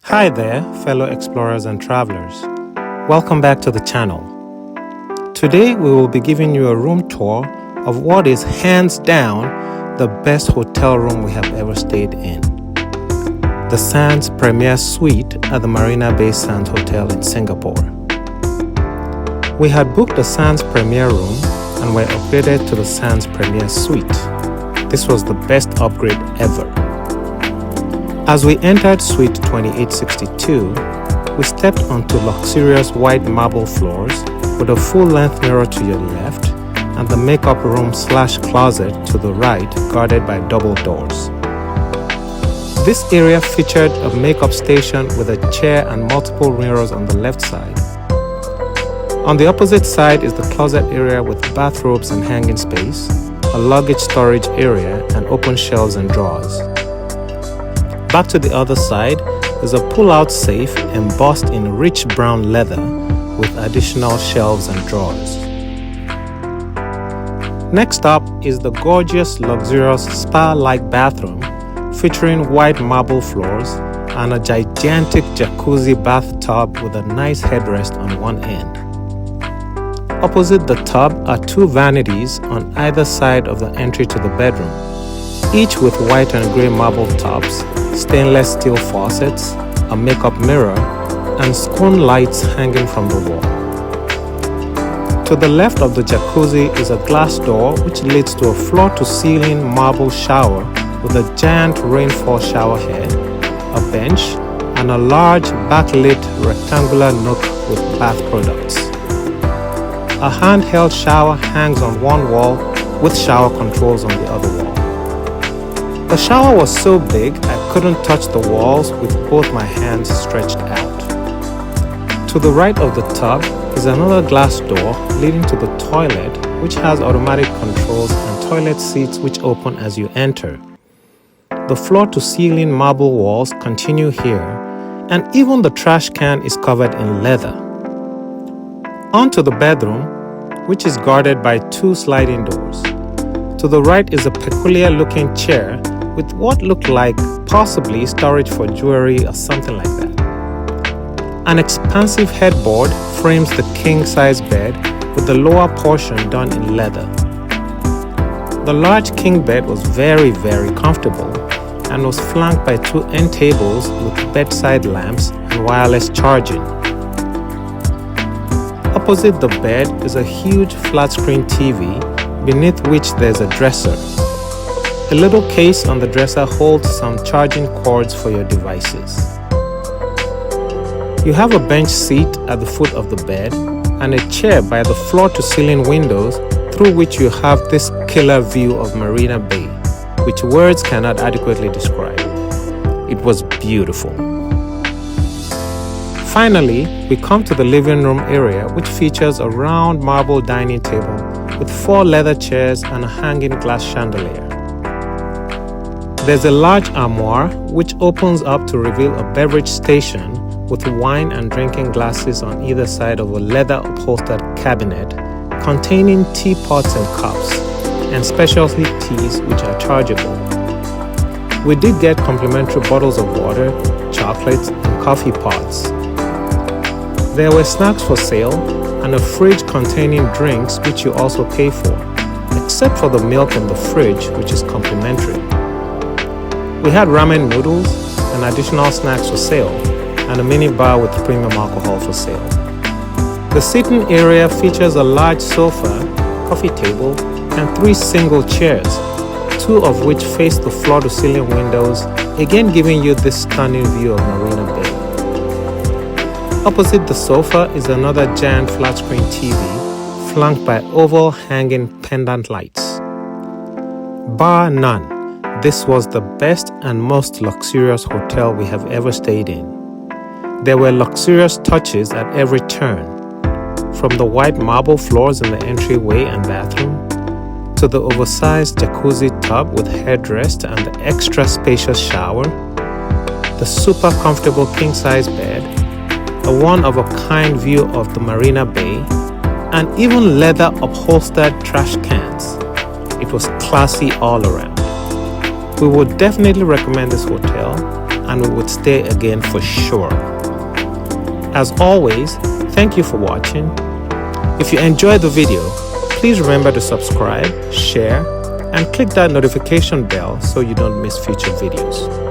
Hi there, fellow explorers and travelers. Welcome back to the channel. Today we will be giving you a room tour of what is hands down the best hotel room we have ever stayed in. The Sands Premier Suite at the Marina Bay Sands Hotel in Singapore. We had booked the Sands Premier room and were upgraded to the Sands Premier Suite. This was the best upgrade ever. As we entered Suite 2862, we stepped onto luxurious white marble floors with a full-length mirror to your left and the makeup room/closet to the right, guarded by double doors. This area featured a makeup station with a chair and multiple mirrors on the left side. On the opposite side is the closet area with bathrobes and hanging space, a luggage storage area, and open shelves and drawers. Back to the other side is a pull-out safe embossed in rich brown leather with additional shelves and drawers. Next up is the gorgeous, luxurious spa-like bathroom featuring white marble floors and a gigantic jacuzzi bathtub with a nice headrest on one end. Opposite the tub are two vanities on either side of the entry to the bedroom, each with white and grey marble tops, stainless steel faucets, a makeup mirror, and scone lights hanging from the wall. To the left of the jacuzzi is a glass door which leads to a floor-to-ceiling marble shower with a giant rainfall shower head, a bench, and a large backlit rectangular nook with bath products. A handheld shower hangs on one wall with shower controls on the other wall. The shower was so big I couldn't touch the walls with both my hands stretched out. To the right of the tub is another glass door leading to the toilet, which has automatic controls and toilet seats which open as you enter. The floor-to-ceiling marble walls continue here, and even the trash can is covered in leather. Onto the bedroom, which is guarded by two sliding doors. To the right is a peculiar-looking chair with what looked like possibly storage for jewelry or something like that. An expansive headboard frames the king-size bed with the lower portion done in leather. The large king bed was very comfortable and was flanked by two end tables with bedside lamps and wireless charging. Opposite the bed is a huge flat-screen TV, beneath which there's a dresser. A little case on the dresser holds some charging cords for your devices. You have a bench seat at the foot of the bed and a chair by the floor-to-ceiling windows through which you have this killer view of Marina Bay, which words cannot adequately describe. It was beautiful. Finally, we come to the living room area, which features a round marble dining table with 4 leather chairs and a hanging glass chandelier. There's a large armoire which opens up to reveal a beverage station with wine and drinking glasses on either side of a leather upholstered cabinet containing teapots and cups and specialty teas which are chargeable. We did get complimentary bottles of water, chocolates, and coffee pots. There were snacks for sale and a fridge containing drinks which you also pay for, except for the milk in the fridge, which is complimentary. We had ramen noodles and additional snacks for sale, and a mini bar with premium alcohol for sale. The seating area features a large sofa, coffee table, and 3 single chairs, 2 of which face the floor-to-ceiling windows, again giving you this stunning view of Marina Bay. Opposite the sofa is another giant flat-screen TV, flanked by oval hanging pendant lights. Bar none, this was the best and most luxurious hotel we have ever stayed in. There were luxurious touches at every turn, from the white marble floors in the entryway and bathroom, to the oversized jacuzzi tub with headrest and the extra spacious shower, the super comfortable king-size bed, a one-of-a-kind view of the Marina Bay, and even leather upholstered trash cans. It was classy all around. We would definitely recommend this hotel, and we would stay again for sure. As always, thank you for watching. If you enjoyed the video, please remember to subscribe, share, and click that notification bell so you don't miss future videos.